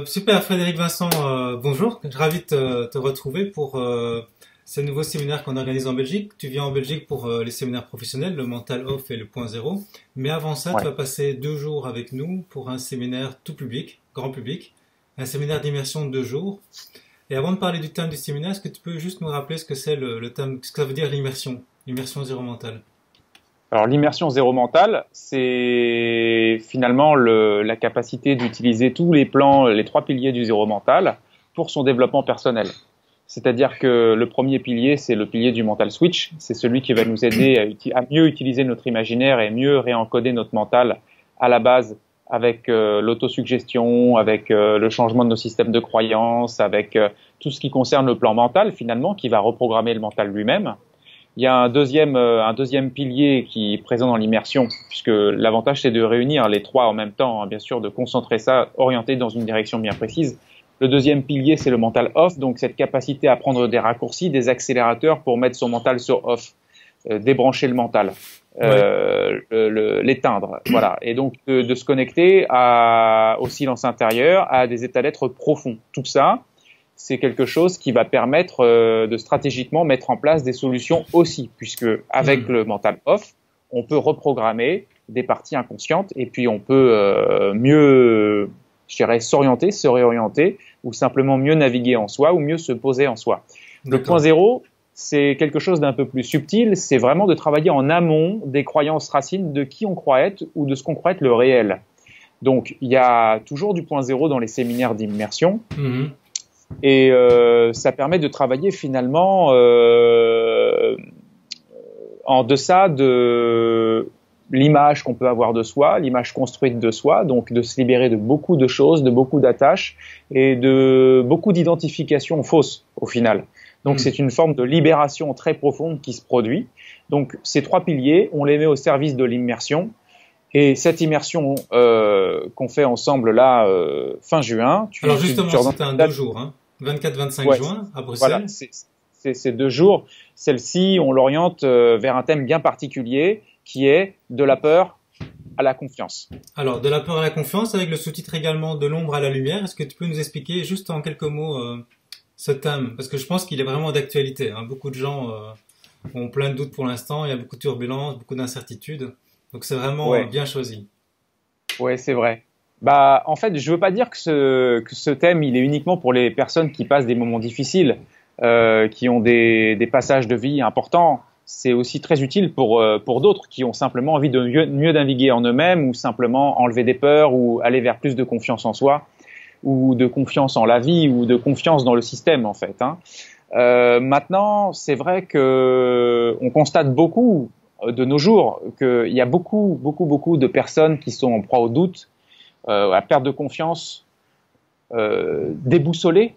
Super, Frédéric Vincent, bonjour. Je suis ravi de te retrouver pour ce nouveau séminaire qu'on organise en Belgique. Tu viens en Belgique pour les séminaires professionnels, le Mental Off et le Point Zéro. Mais avant ça, tu Ouais. vas passer 2 jours avec nous pour un séminaire tout public, grand public, un séminaire d'immersion de 2 jours. Et avant de parler du thème du séminaire, est-ce que tu peux juste nous rappeler ce que c'est le thème, ce que ça veut dire l'immersion zéro mentale? Alors l'immersion zéro mentale, c'est finalement la capacité d'utiliser tous les plans, les trois piliers du zéro mental pour son développement personnel. C'est-à-dire que le premier pilier, c'est le pilier du mental switch. C'est celui qui va nous aider à mieux utiliser notre imaginaire et mieux réencoder notre mental à la base avec l'autosuggestion, avec le changement de nos systèmes de croyances, avec tout ce qui concerne le plan mental finalement, qui va reprogrammer le mental lui-même. Il y a un deuxième pilier qui est présent dans l'immersion, puisque l'avantage c'est de réunir les trois en même temps, hein, bien sûr, de concentrer ça, orienté dans une direction bien précise. Le deuxième pilier c'est le mental off, donc cette capacité à prendre des raccourcis, des accélérateurs pour mettre son mental sur off, débrancher le mental, l'éteindre, voilà. Et donc de se connecter au silence intérieur, à des états d'être profonds. Tout ça, c'est quelque chose qui va permettre de stratégiquement mettre en place des solutions aussi, puisque avec le mental off, on peut reprogrammer des parties inconscientes et puis on peut mieux, je dirais, s'orienter, se réorienter ou simplement mieux naviguer en soi ou mieux se poser en soi. Le point zéro, c'est quelque chose d'un peu plus subtil, c'est vraiment de travailler en amont des croyances racines de qui on croit être ou de ce qu'on croit être le réel. Donc, il y a toujours du point zéro dans les séminaires d'immersion. Et ça permet de travailler finalement en deçà de l'image qu'on peut avoir de soi, l'image construite de soi, donc de se libérer de beaucoup de choses, de beaucoup d'attaches et de beaucoup d'identifications fausses au final. Donc c'est une forme de libération très profonde qui se produit. Donc ces trois piliers, on les met au service de l'immersion. Et cette immersion qu'on fait ensemble là, fin juin... Alors justement, c'était un 2 jours, hein, 24-25 juin à Bruxelles. Voilà, c'est 2 jours. Celle-ci, on l'oriente vers un thème bien particulier qui est de la peur à la confiance. Alors, de la peur à la confiance, avec le sous-titre également de l'ombre à la lumière. Est-ce que tu peux nous expliquer juste en quelques mots ce thème? Parce que je pense qu'il est vraiment d'actualité, hein. Beaucoup de gens ont plein de doutes pour l'instant, il y a beaucoup de turbulences, beaucoup d'incertitudes. Donc c'est vraiment bien choisi. Ouais, c'est vrai. Bah, en fait, je veux pas dire que ce thème, il est uniquement pour les personnes qui passent des moments difficiles, qui ont des passages de vie importants. C'est aussi très utile pour d'autres qui ont simplement envie de mieux naviguer en eux-mêmes ou simplement enlever des peurs ou aller vers plus de confiance en soi ou de confiance en la vie ou de confiance dans le système, en fait, hein. Maintenant, c'est vrai que on constate beaucoup de nos jours qu'il y a beaucoup de personnes qui sont en proie au doute, à la perte de confiance, déboussolées,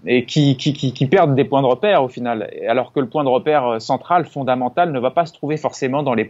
et qui perdent des points de repère au final, alors que le point de repère central, fondamental, ne va pas se trouver forcément dans les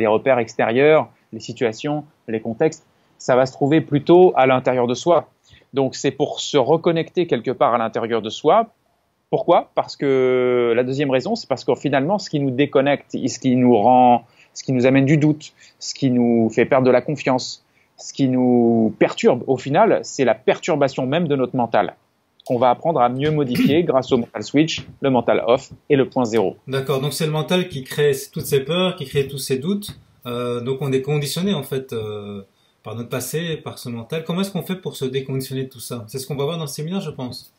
repères extérieurs, les situations, les contextes, ça va se trouver plutôt à l'intérieur de soi. Donc c'est pour se reconnecter quelque part à l'intérieur de soi. Pourquoi? Parce que la deuxième raison, c'est parce que finalement, ce qui nous déconnecte, ce qui nous amène du doute, ce qui nous fait perdre de la confiance, ce qui nous perturbe au final, c'est la perturbation même de notre mental, qu'on va apprendre à mieux modifier grâce au mental switch, le mental off et le point zéro. D'accord, donc c'est le mental qui crée toutes ces peurs, qui crée tous ces doutes. Donc on est conditionné en fait par notre passé, par ce mental. Comment est-ce qu'on fait pour se déconditionner de tout ça? C'est ce qu'on va voir dans le séminaire, je pense.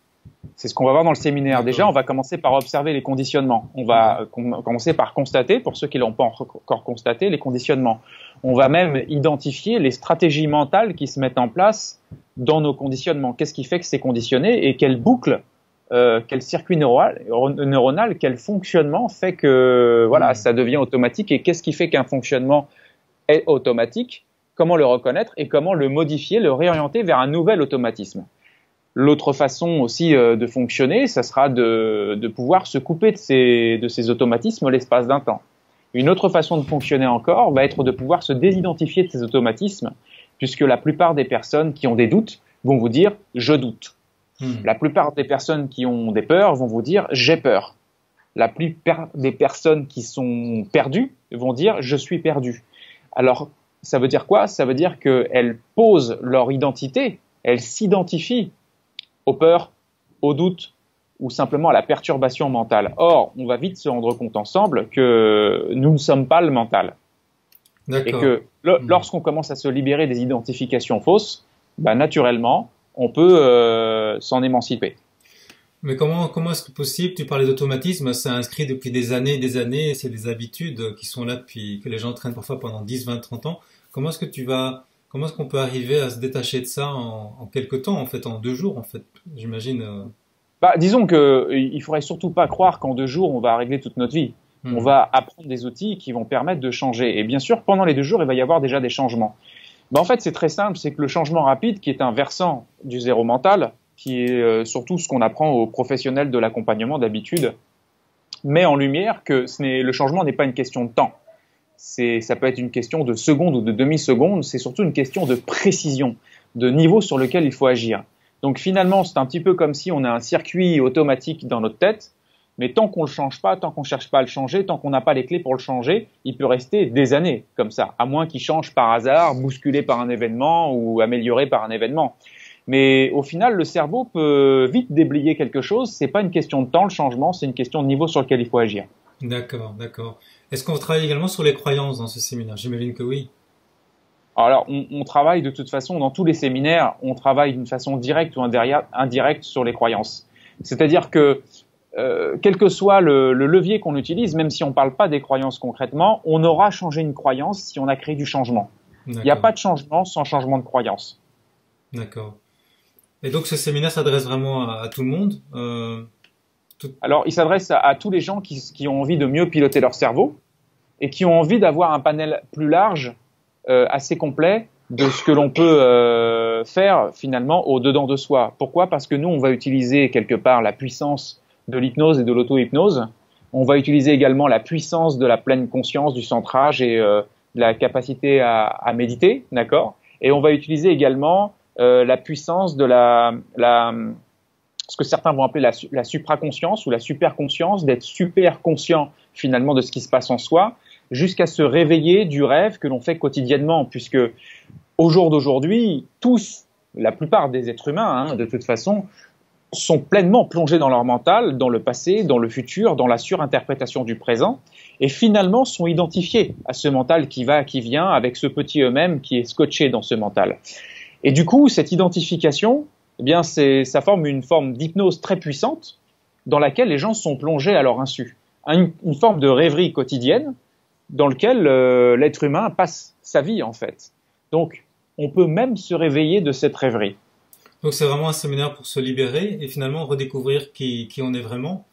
C'est ce qu'on va voir dans le séminaire. Déjà, on va commencer par observer les conditionnements. On va commencer par constater, pour ceux qui l'ont pas encore constaté, les conditionnements. On va même identifier les stratégies mentales qui se mettent en place dans nos conditionnements. Qu'est-ce qui fait que c'est conditionné et quelle boucle, quel circuit neuronal, quel fonctionnement fait que voilà, ça devient automatique et qu'est-ce qui fait qu'un fonctionnement est automatique, comment le reconnaître et comment le modifier, le réorienter vers un nouvel automatisme. L'autre façon aussi de fonctionner, ça sera de pouvoir se couper de ces automatismes l'espace d'un temps. Une autre façon de fonctionner encore va être de pouvoir se désidentifier de ces automatismes, puisque la plupart des personnes qui ont des doutes vont vous dire « je doute ». La plupart des personnes qui ont des peurs vont vous dire « j'ai peur ». La plupart des personnes qui sont perdues vont dire « je suis perdu ». Alors, ça veut dire quoi? Ça veut dire qu'elles posent leur identité elle s'identifie aux peurs, aux doutes ou simplement à la perturbation mentale. Or, on va vite se rendre compte ensemble que nous ne sommes pas le mental. Et que lorsqu'on commence à se libérer des identifications fausses, bah, naturellement, on peut s'en émanciper. Mais comment est-ce que possible? Tu parlais d'automatisme, c'est inscrit depuis des années, c'est des habitudes qui sont là depuis, que les gens traînent parfois pendant 10, 20, 30 ans. Comment est-ce qu'on peut arriver à se détacher de ça en quelques temps, en fait, en 2 jours, en fait, j'imagine. Bah, disons que il faudrait surtout pas croire qu'en 2 jours, on va régler toute notre vie. On va apprendre des outils qui vont permettre de changer. Et bien sûr, pendant les 2 jours, il va y avoir déjà des changements. Bah, en fait, c'est très simple, c'est que le changement rapide, qui est un versant du zéro mental, qui est surtout ce qu'on apprend aux professionnels de l'accompagnement d'habitude, met en lumière que le changement n'est pas une question de temps. Ça peut être une question de seconde ou de demi-seconde, c'est surtout une question de précision, de niveau sur lequel il faut agir. Donc finalement, c'est un petit peu comme si on a un circuit automatique dans notre tête, mais tant qu'on le change pas, tant qu'on cherche pas à le changer, tant qu'on n'a pas les clés pour le changer, il peut rester des années comme ça, à moins qu'il change par hasard, bousculé par un événement ou amélioré par un événement. Mais au final, le cerveau peut vite déblayer quelque chose. C'est pas une question de temps, le changement, c'est une question de niveau sur lequel il faut agir. D'accord, d'accord. Est-ce qu'on travaille également sur les croyances dans ce séminaire? J'imagine que oui. Alors, on travaille de toute façon, dans tous les séminaires, on travaille d'une façon directe ou indirecte sur les croyances. C'est-à-dire que, quel que soit le levier qu'on utilise, même si on ne parle pas des croyances concrètement, on aura changé une croyance si on a créé du changement. Il n'y a pas de changement sans changement de croyance. D'accord. Et donc, ce séminaire s'adresse vraiment à tout le monde Alors, il s'adresse à tous les gens qui ont envie de mieux piloter leur cerveau et qui ont envie d'avoir un panel plus large, assez complet de ce que l'on peut faire finalement au-dedans de soi. Pourquoi? Parce que nous, on va utiliser quelque part la puissance de l'hypnose et de l'auto-hypnose. On va utiliser également la puissance de la pleine conscience, du centrage et de la capacité à méditer, d'accord? Et on va utiliser également la puissance de ce que certains vont appeler la supraconscience ou la superconscience, d'être super conscient finalement de ce qui se passe en soi, jusqu'à se réveiller du rêve que l'on fait quotidiennement, puisque au jour d'aujourd'hui, tous, la plupart des êtres humains, de toute façon, sont pleinement plongés dans leur mental, dans le passé, dans le futur, dans la surinterprétation du présent, et finalement sont identifiés à ce mental qui va, qui vient, avec ce petit eux-mêmes qui est scotché dans ce mental. Et du coup, cette identification, eh bien, ça forme une forme d'hypnose très puissante dans laquelle les gens sont plongés à leur insu. Une forme de rêverie quotidienne dans laquelle l'être humain passe sa vie, en fait. Donc, on peut même se réveiller de cette rêverie. Donc, c'est vraiment un séminaire pour se libérer et finalement redécouvrir qui on est vraiment.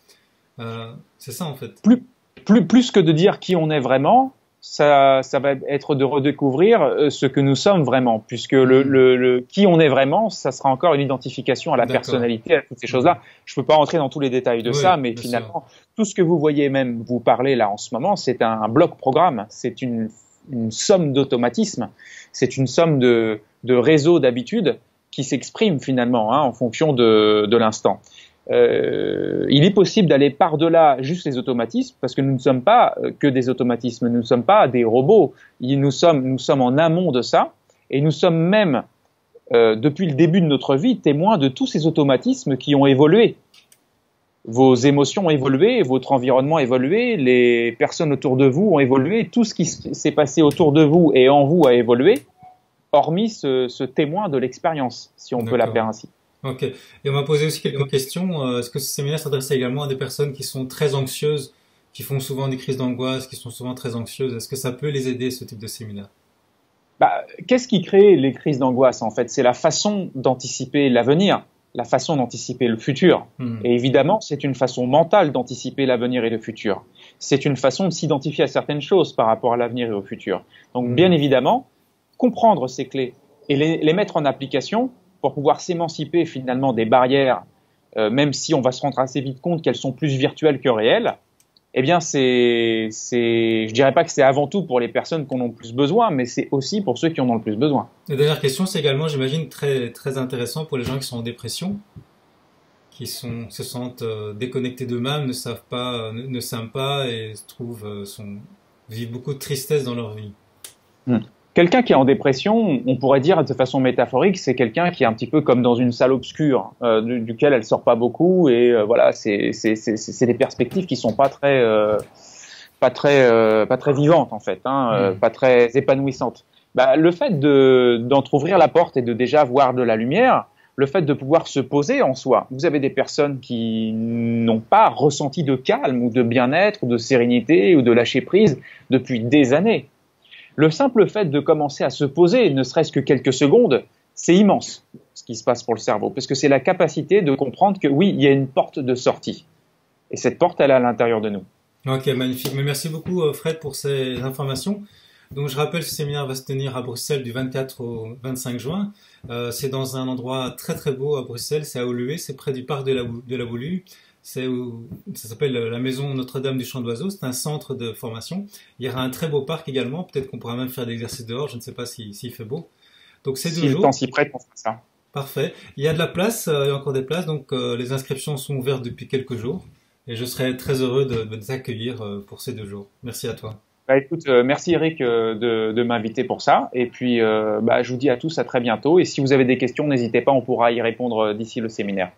C'est ça, en fait. Plus que de dire qui on est vraiment, ça va être de redécouvrir ce que nous sommes vraiment, puisque le qui on est vraiment, ça sera encore une identification à la personnalité, à toutes ces choses-là. Je peux pas rentrer dans tous les détails de ça, mais finalement, tout ce que vous voyez même vous parler là en ce moment, c'est un bloc programme, c'est une somme d'automatismes, c'est une somme de réseaux d'habitudes qui s'expriment finalement en fonction de l'instant. Il est possible d'aller par-delà juste les automatismes, parce que nous ne sommes pas que des automatismes, nous ne sommes pas des robots, nous sommes en amont de ça, et nous sommes même, depuis le début de notre vie, témoins de tous ces automatismes qui ont évolué. Vos émotions ont évolué, votre environnement a évolué, les personnes autour de vous ont évolué, tout ce qui s'est passé autour de vous et en vous a évolué, hormis ce témoin de l'expérience, si on peut l'appeler ainsi. Ok. Et on m'a posé aussi quelques questions. Est-ce que ce séminaire s'adresse également à des personnes qui sont très anxieuses, qui font souvent des crises d'angoisse, qui sont souvent très anxieuses? Est-ce que ça peut les aider, ce type de séminaire? Qu'est-ce qui crée les crises d'angoisse, en fait? C'est la façon d'anticiper l'avenir, la façon d'anticiper le futur. Et évidemment, c'est une façon mentale d'anticiper l'avenir et le futur. C'est une façon de s'identifier à certaines choses par rapport à l'avenir et au futur. Donc, bien évidemment, comprendre ces clés et les mettre en application pour pouvoir s'émanciper finalement des barrières, même si on va se rendre assez vite compte qu'elles sont plus virtuelles que réelles, eh bien je dirais pas que c'est avant tout pour les personnes qui en ont le plus besoin, mais c'est aussi pour ceux qui en ont le plus besoin. La dernière question, c'est également, j'imagine, très, très intéressant pour les gens qui sont en dépression, qui se sentent déconnectés d'eux-mêmes, ne savent pas, ne s'aiment pas et vivent beaucoup de tristesse dans leur vie. Quelqu'un qui est en dépression, on pourrait dire de façon métaphorique, c'est quelqu'un qui est un petit peu comme dans une salle obscure, duquel elle sort pas beaucoup, et voilà, c'est des perspectives qui sont pas très vivantes en fait, pas très épanouissantes. Bah, le fait d'entrouvrir la porte et de déjà voir de la lumière, le fait de pouvoir se poser en soi. Vous avez des personnes qui n'ont pas ressenti de calme ou de bien-être ou de sérénité ou de lâcher prise depuis des années. Le simple fait de commencer à se poser, ne serait-ce que quelques secondes, c'est immense ce qui se passe pour le cerveau, parce que c'est la capacité de comprendre que oui, il y a une porte de sortie. Et cette porte, elle est à l'intérieur de nous. Ok, magnifique. Mais merci beaucoup, Fred, pour ces informations. Donc, je rappelle, ce séminaire va se tenir à Bruxelles du 24 au 25 juin. C'est dans un endroit très très beau à Bruxelles, c'est à Woluwe, c'est près du parc de la Woluwe. Ça s'appelle la maison Notre-Dame du Chant d'Oiseaux, c'est un centre de formation. Il y aura un très beau parc également, peut-être qu'on pourra même faire des exercices dehors, je ne sais pas s'il fait beau. Donc c'est 2 Si le jours. temps s'y prête, on fera ça. Parfait. Il y a de la place, il y a encore des places, donc les inscriptions sont ouvertes depuis quelques jours. Et je serai très heureux de t'accueillir pour ces 2 jours. Merci à toi. Bah, écoute, merci Eric de m'inviter pour ça. Et puis, je vous dis à tous à très bientôt. Et si vous avez des questions, n'hésitez pas, on pourra y répondre d'ici le séminaire.